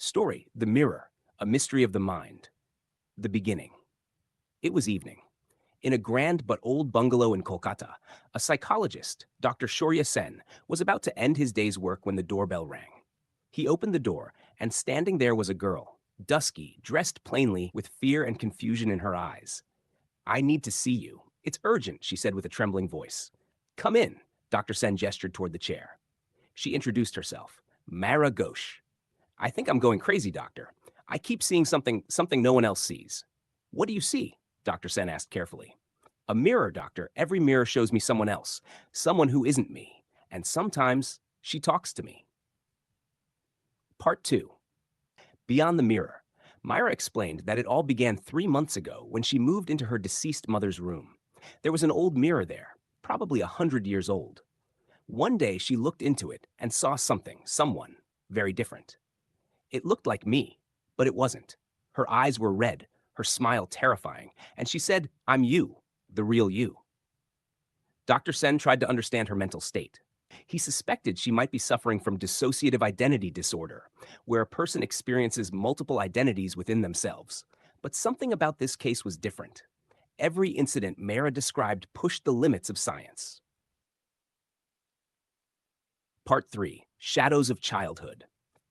Story: The Mirror, A Mystery of the Mind. The Beginning. It was evening. In a grand but old bungalow in Kolkata, a psychologist, Dr. Shaurya Sen, was about to end his day's work when the doorbell rang. He opened the door, and standing there was a girl, dusky, dressed plainly, with fear and confusion in her eyes. "I need to see you. It's urgent," she said with a trembling voice. "Come in." Dr. Sen gestured toward the chair. She introduced herself. "Mayra Ghosh." "I think I'm going crazy, doctor. I keep seeing something no one else sees." "What do you see?" Dr. Sen asked carefully. "A mirror, doctor. Every mirror shows me someone else, someone who isn't me. And sometimes she talks to me." Part 2. Beyond the mirror. Myra explained that it all began 3 months ago when she moved into her deceased mother's room. There was an old mirror there, probably 100 years old. One day she looked into it and saw someone, very different. It looked like me, but it wasn't. Her eyes were red, her smile terrifying, and she said, "I'm you, the real you." Dr. Sen tried to understand her mental state. He suspected she might be suffering from dissociative identity disorder, where a person experiences multiple identities within themselves. But something about this case was different. Every incident Mayra described pushed the limits of science. Part 3. Shadows of Childhood.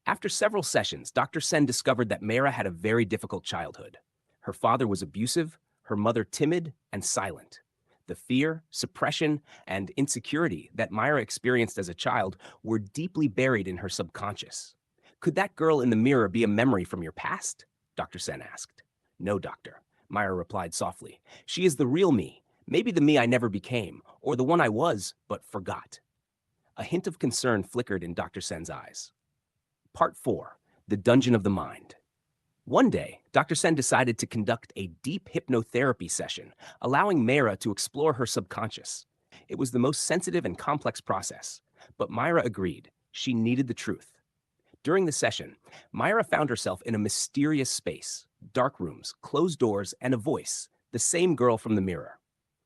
After several sessions, Dr. Sen discovered that Mayra had a very difficult childhood. Her father was abusive, her mother timid and silent. The fear, suppression, and insecurity that Mayra experienced as a child were deeply buried in her subconscious. "Could that girl in the mirror be a memory from your past?" Dr. Sen asked. "No, doctor," Mayra replied softly. "She is the real me, maybe the me I never became, or the one I was but forgot." A hint of concern flickered in Dr. Sen's eyes. Part 4. The Dungeon of the Mind. One day, Dr. Sen decided to conduct a deep hypnotherapy session, allowing Mayra to explore her subconscious. It was the most sensitive and complex process, but Mayra agreed. She needed the truth. During the session, Mayra found herself in a mysterious space, dark rooms, closed doors, and a voice, the same girl from the mirror.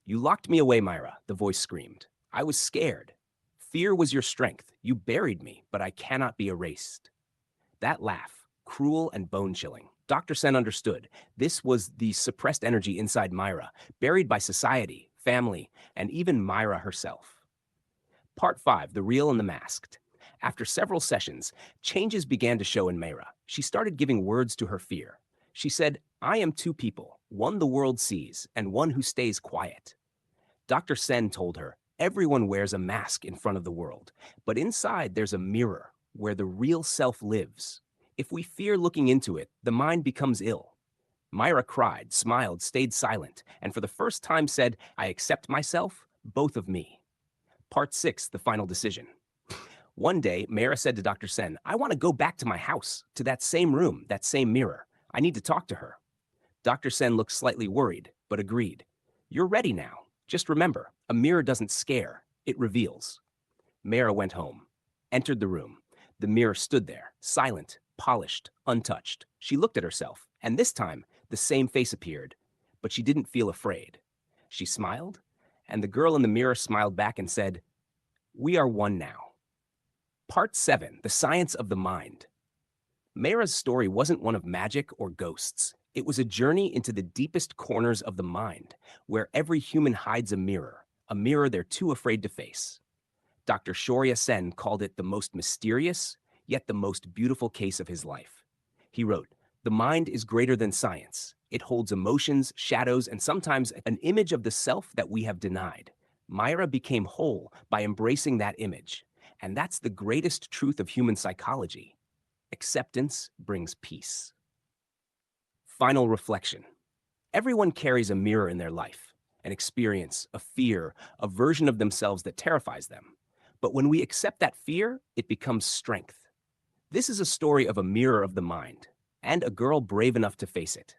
"You locked me away, Mayra," the voice screamed. "I was scared. Fear was your strength. You buried me, but I cannot be erased." That laugh, cruel and bone-chilling. Dr. Sen understood. This was the suppressed energy inside Mayra, buried by society, family, and even Mayra herself. Part 5. The Real and the Masked. After several sessions, changes began to show in Mayra. She started giving words to her fear. She said, "I am two people, one the world sees, and one who stays quiet." Dr. Sen told her, "Everyone wears a mask in front of the world, but inside there's a mirror where the real self lives. If we fear looking into it, the mind becomes ill." Myra cried, smiled, stayed silent, and for the first time said, "I accept myself, both of me." Part 6. The Final Decision. One day, Mayra said to Dr. Sen, "I want to go back to my house, to that same room, that same mirror. I need to talk to her." Dr. Sen looked slightly worried, but agreed. "You're ready now. Just remember, a mirror doesn't scare, it reveals." Mayra went home, entered the room. The mirror stood there, silent, polished, untouched. She looked at herself, and this time, the same face appeared. But she didn't feel afraid. She smiled, and the girl in the mirror smiled back and said, "We are one now." Part 7. The Science of the Mind. Mayra's story wasn't one of magic or ghosts. It was a journey into the deepest corners of the mind, where every human hides a mirror they're too afraid to face. Dr. Shaurya Sen called it the most mysterious, yet the most beautiful case of his life. He wrote, "The mind is greater than science. It holds emotions, shadows, and sometimes an image of the self that we have denied." Mayra became whole by embracing that image. And that's the greatest truth of human psychology. Acceptance brings peace. Final reflection. Everyone carries a mirror in their life, an experience, a fear, a version of themselves that terrifies them. But when we accept that fear, it becomes strength. This is a story of a mirror of the mind, and a girl brave enough to face it.